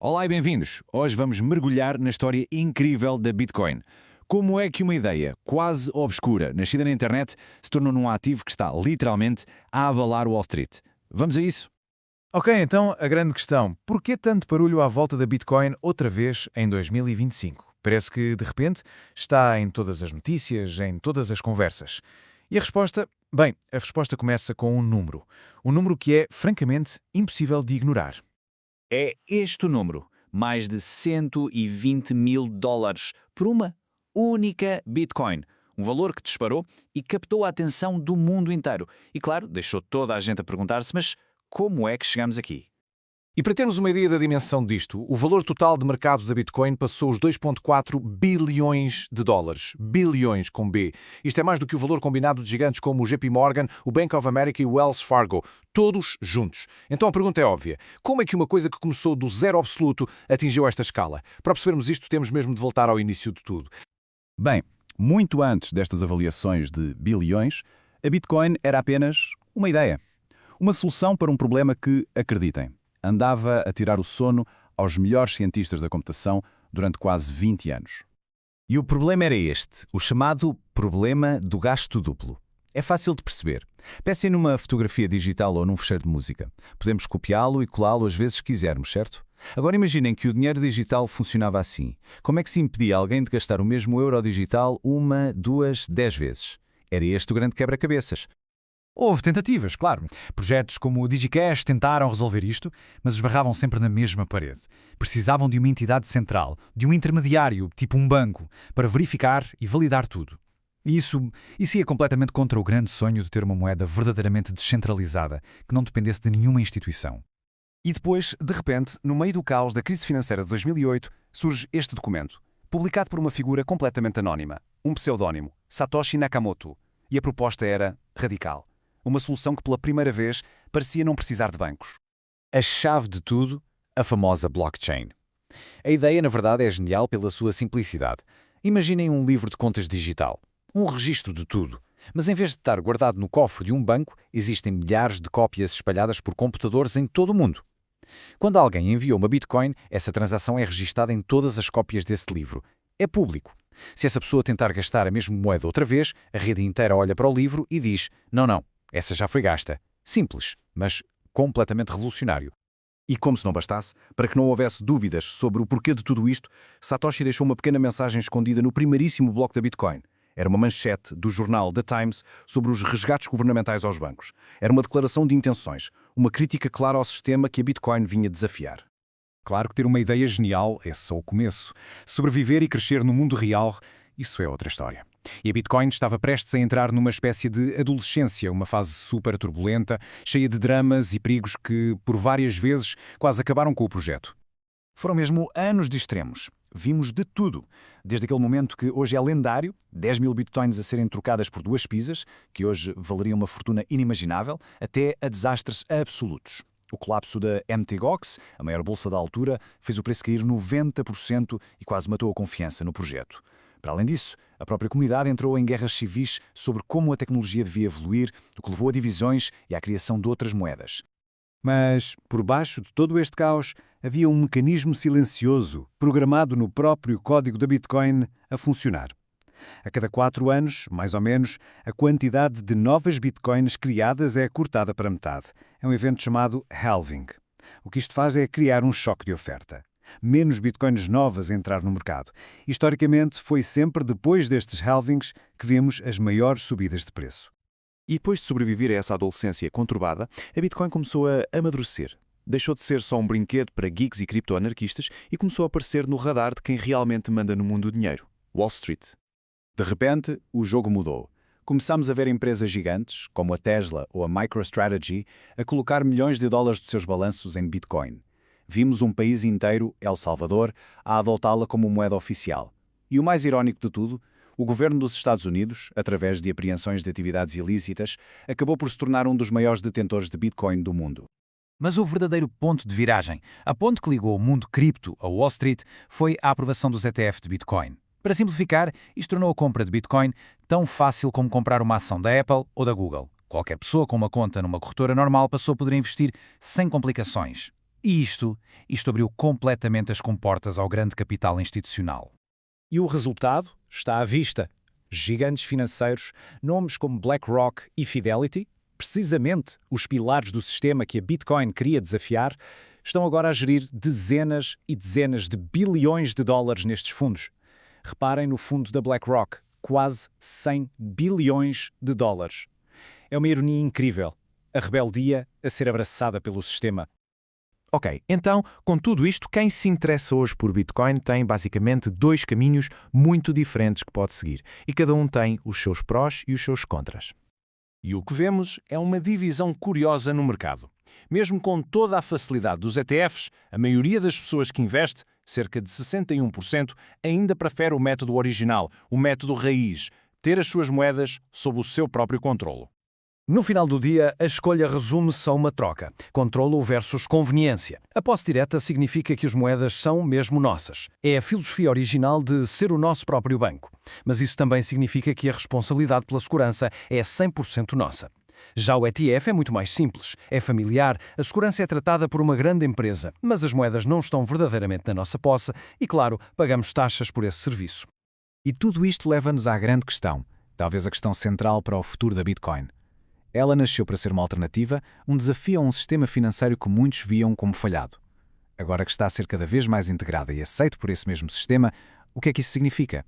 Olá e bem-vindos! Hoje vamos mergulhar na história incrível da Bitcoin. Como é que uma ideia quase obscura, nascida na internet, se tornou num ativo que está literalmente a abalar Wall Street? Vamos a isso? Ok, então a grande questão: por que tanto barulho à volta da Bitcoin outra vez em 2025? Parece que, de repente, está em todas as notícias, em todas as conversas. E a resposta? Bem, a resposta começa com um número. Um número que é, francamente, impossível de ignorar. É este o número. Mais de 120 mil dólares por uma única Bitcoin. Um valor que disparou e captou a atenção do mundo inteiro. E claro, deixou toda a gente a perguntar-se, mas como é que chegamos aqui? E para termos uma ideia da dimensão disto, o valor total de mercado da Bitcoin passou os 2,4 bilhões de dólares. Bilhões com B. Isto é mais do que o valor combinado de gigantes como o JP Morgan, o Bank of America e o Wells Fargo. Todos juntos. Então a pergunta é óbvia. Como é que uma coisa que começou do zero absoluto atingiu esta escala? Para percebermos isto, temos mesmo de voltar ao início de tudo. Bem, muito antes destas avaliações de bilhões, a Bitcoin era apenas uma ideia. Uma solução para um problema que, acreditem, andava a tirar o sono aos melhores cientistas da computação durante quase 20 anos. E o problema era este, o chamado problema do gasto duplo. É fácil de perceber. Pensem numa fotografia digital ou num fecheiro de música. Podemos copiá-lo e colá-lo às vezes que quisermos, certo? Agora imaginem que o dinheiro digital funcionava assim. Como é que se impedia alguém de gastar o mesmo euro digital 1, 2, 10 vezes? Era este o grande quebra-cabeças. Houve tentativas, claro. Projetos como o DigiCash tentaram resolver isto, mas esbarravam sempre na mesma parede. Precisavam de uma entidade central, de um intermediário, tipo um banco, para verificar e validar tudo. E isso ia completamente contra o grande sonho de ter uma moeda verdadeiramente descentralizada, que não dependesse de nenhuma instituição. E depois, de repente, no meio do caos da crise financeira de 2008, surge este documento, publicado por uma figura completamente anónima, um pseudónimo, Satoshi Nakamoto. E a proposta era radical. Uma solução que pela primeira vez parecia não precisar de bancos. A chave de tudo, a famosa blockchain. A ideia, na verdade, é genial pela sua simplicidade. Imaginem um livro de contas digital, um registro de tudo. Mas em vez de estar guardado no cofre de um banco, existem milhares de cópias espalhadas por computadores em todo o mundo. Quando alguém envia uma Bitcoin, essa transação é registada em todas as cópias desse livro. É público. Se essa pessoa tentar gastar a mesma moeda outra vez, a rede inteira olha para o livro e diz: não, essa já foi gasta. Simples, mas completamente revolucionário. E como se não bastasse, para que não houvesse dúvidas sobre o porquê de tudo isto, Satoshi deixou uma pequena mensagem escondida no primeiríssimo bloco da Bitcoin. Era uma manchete do jornal The Times sobre os resgates governamentais aos bancos. Era uma declaração de intenções, uma crítica clara ao sistema que a Bitcoin vinha desafiar. Claro que ter uma ideia genial é só o começo. Sobreviver e crescer no mundo real, isso é outra história. E a Bitcoin estava prestes a entrar numa espécie de adolescência, uma fase super turbulenta, cheia de dramas e perigos que, por várias vezes, quase acabaram com o projeto. Foram mesmo anos de extremos. Vimos de tudo. Desde aquele momento que hoje é lendário, 10 mil bitcoins a serem trocadas por 2 pizzas, que hoje valeriam uma fortuna inimaginável, até a desastres absolutos. O colapso da Mt. Gox, a maior bolsa da altura, fez o preço cair 90% e quase matou a confiança no projeto. Para além disso, a própria comunidade entrou em guerras civis sobre como a tecnologia devia evoluir, o que levou a divisões e à criação de outras moedas. Mas, por baixo de todo este caos, havia um mecanismo silencioso, programado no próprio código da Bitcoin, a funcionar. A cada 4 anos, mais ou menos, a quantidade de novas Bitcoins criadas é cortada para metade. É um evento chamado halving. O que isto faz é criar um choque de oferta. Menos Bitcoins novas a entrar no mercado. Historicamente, foi sempre depois destes halvings que vemos as maiores subidas de preço. E depois de sobreviver a essa adolescência conturbada, a Bitcoin começou a amadurecer. Deixou de ser só um brinquedo para geeks e criptoanarquistas e começou a aparecer no radar de quem realmente manda no mundo do dinheiro, Wall Street. De repente, o jogo mudou. Começámos a ver empresas gigantes, como a Tesla ou a MicroStrategy, a colocar milhões de dólares dos seus balanços em Bitcoin. Vimos um país inteiro, El Salvador, a adotá-la como moeda oficial. E o mais irónico de tudo, o governo dos Estados Unidos, através de apreensões de atividades ilícitas, acabou por se tornar um dos maiores detentores de Bitcoin do mundo. Mas o verdadeiro ponto de viragem, a ponte que ligou o mundo cripto a Wall Street, foi a aprovação dos ETF de Bitcoin. Para simplificar, isto tornou a compra de Bitcoin tão fácil como comprar uma ação da Apple ou da Google. Qualquer pessoa com uma conta numa corretora normal passou a poder investir sem complicações. E isto abriu completamente as comportas ao grande capital institucional. E o resultado está à vista. Gigantes financeiros, nomes como BlackRock e Fidelity, precisamente os pilares do sistema que a Bitcoin queria desafiar, estão agora a gerir dezenas e dezenas de bilhões de dólares nestes fundos. Reparem no fundo da BlackRock, quase 100 bilhões de dólares. É uma ironia incrível, a rebeldia a ser abraçada pelo sistema. Ok, então, com tudo isto, quem se interessa hoje por Bitcoin tem basicamente dois caminhos muito diferentes que pode seguir, e cada um tem os seus prós e os seus contras. E o que vemos é uma divisão curiosa no mercado. Mesmo com toda a facilidade dos ETFs, a maioria das pessoas que investe, cerca de 61%, ainda prefere o método original, o método raiz, ter as suas moedas sob o seu próprio controlo. No final do dia, a escolha resume-se a uma troca. Controlo versus conveniência. A posse direta significa que as moedas são mesmo nossas. É a filosofia original de ser o nosso próprio banco. Mas isso também significa que a responsabilidade pela segurança é 100% nossa. Já o ETF é muito mais simples. É familiar, a segurança é tratada por uma grande empresa, mas as moedas não estão verdadeiramente na nossa posse e, claro, pagamos taxas por esse serviço. E tudo isto leva-nos à grande questão, talvez a questão central para o futuro da Bitcoin. Ela nasceu para ser uma alternativa, um desafio a um sistema financeiro que muitos viam como falhado. Agora que está a ser cada vez mais integrada e aceito por esse mesmo sistema, o que é que isso significa?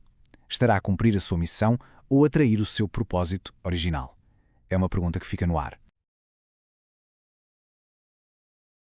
Estará a cumprir a sua missão ou a trair o seu propósito original? É uma pergunta que fica no ar.